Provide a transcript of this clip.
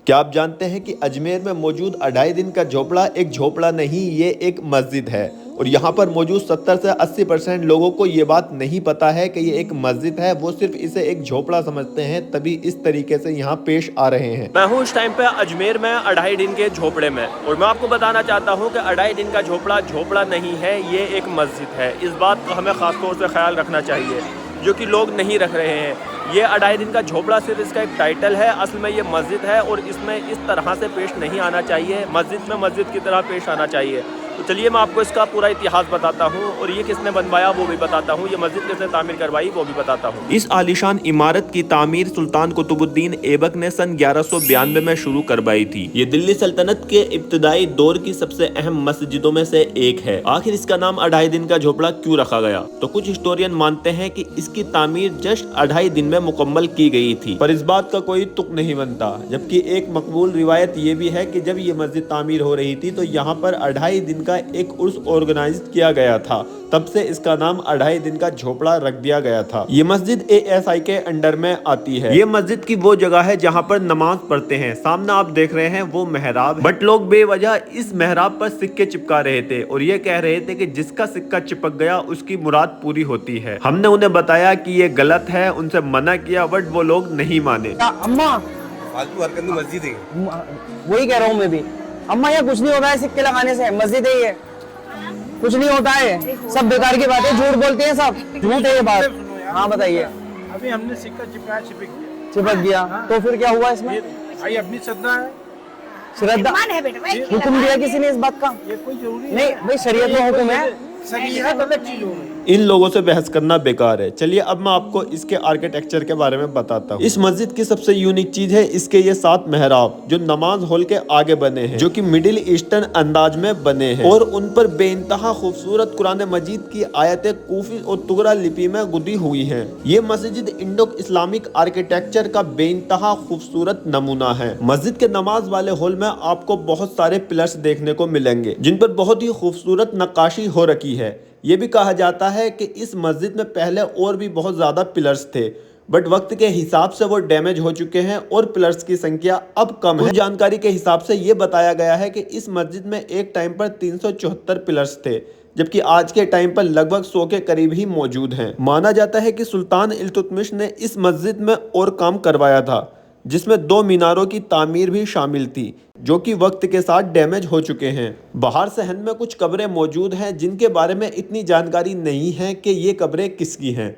क्या आप जानते हैं कि अजमेर में मौजूद 2.5 दिन का झोपड़ा एक झोपड़ा नहीं, ये एक मस्जिद है। और यहाँ पर मौजूद 70 से 80% लोगों को ये बात नहीं पता है कि ये एक मस्जिद है। वो सिर्फ इसे एक झोपड़ा समझते हैं, तभी इस तरीके से यहाँ पेश आ रहे हैं। मैं हूँ इस टाइम पे अजमेर में 2.5 दिन के झोपड़े में, और मैं आपको बताना चाहता हूँ कि 2.5 दिन का झोपड़ा झोपड़ा नहीं है, ये एक मस्जिद है। इस बात का हमें ख़ासतौर से ख्याल रखना चाहिए, जो कि लोग नहीं रख रहे हैं। ये 2.5 दिन का झोपड़ा सिर्फ इसका एक टाइटल है, असल में ये मस्जिद है और इसमें इस तरह से पेश नहीं आना चाहिए। मस्जिद में मस्जिद की तरह पेश आना चाहिए। तो चलिए मैं आपको इसका पूरा इतिहास बताता हूँ, और ये किसने बनवाया वो भी बताता हूँ, ये मस्जिद किसने तामीर करवाई वो भी बताता हूँ। इस आलीशान इमारत की तामीर सुल्तान कुतुबुद्दीन ऐबक ने सन 1192 में शुरू करवाई थी। ये दिल्ली सल्तनत के इब्तदाई दौर की सबसे अहम मस्जिदों में से एक है। आखिर इसका नाम 2.5 दिन का झोपड़ा क्यों रखा गया? तो कुछ हिस्टोरियन मानते हैं कि इसकी तामीर जस्ट 2.5 दिन में मुकम्मल की गई थी, पर इस बात का कोई तुक नहीं बनता। जबकि एक मकबूल रिवायत ये भी है कि जब ये मस्जिद तामीर हो रही थी तो यहाँ पर 2.5 दिन का एक उर्स ऑर्गेनाइज किया गया था, तब से इसका नाम 2.5 दिन का झोपड़ा रख दिया गया था। ये मस्जिद ASI के अंडर में आती है। ये मस्जिद की वो जगह है जहाँ पर नमाज पढ़ते हैं। सामने आप देख रहे हैं वो मेहराब, बट लोग बेवजह इस मेहराब पर सिक्के चिपका रहे थे और ये कह रहे थे कि जिसका सिक्का चिपक गया उसकी मुराद पूरी होती है। हमने उन्हें बताया कि ये गलत है, उनसे मना किया, बट वो लोग नहीं माने। अम्मा फालतू हरकत नहीं, मस्जिद है। वही कह रहा हूँ मैं भी। अम्मा यहाँ कुछ नहीं होता है सिक्के लगाने से, मस्जिद है ये, कुछ नहीं होता है, सब बेकार की बात है, झूठ बोलते हैं सब, झूठ है ये बात। हाँ बताइए। अभी हमने सिक्का चिपकाया, चिपक गया तो फिर क्या हुआ इसमें? भाई अपनी श्रद्धा है, श्रद्धा हुक्म दिया किसी ने इस बात का? ये कोई जरूरी नहीं भाई, शरीयत में हुक्म है। शरीयत अलग चीज हो गई। इन लोगों से बहस करना बेकार है। चलिए अब मैं आपको इसके आर्किटेक्चर के बारे में बताता हूँ। इस मस्जिद की सबसे यूनिक चीज है इसके ये 7 मेहराब जो नमाज हॉल के आगे बने हैं, जो कि मिडिल ईस्टर्न अंदाज में बने हैं, और उन पर बेइंतहा खूबसूरत कुरान मजीद की आयतें कूफी और तुगरा लिपि में गुदी हुई हैं। ये मस्जिद इंडो इस्लामिक आर्किटेक्चर का बेइंतहा खूबसूरत नमूना है। मस्जिद के नमाज वाले हॉल में आपको बहुत सारे पिलर्स देखने को मिलेंगे, जिन पर बहुत ही खूबसूरत नक्काशी हो रखी है। ये भी कहा जाता है कि इस मस्जिद में पहले और भी बहुत ज़्यादा पिलर्स थे, बट वक्त के हिसाब से वो डैमेज हो चुके हैं और पिलर्स की संख्या अब कम है। जानकारी के हिसाब से ये बताया गया है कि इस मस्जिद में एक टाइम पर 374 पिलर्स थे, जबकि आज के टाइम पर लगभग 100 के करीब ही मौजूद हैं। माना जाता है कि सुल्तान इल्तुतमिश ने इस मस्जिद में और काम करवाया था, जिसमें 2 मीनारों की तामीर भी शामिल थी, जो कि वक्त के साथ डैमेज हो चुके हैं। बाहर सहन में कुछ कब्रें मौजूद हैं जिनके बारे में इतनी जानकारी नहीं है कि ये कब्रें किसकी हैं।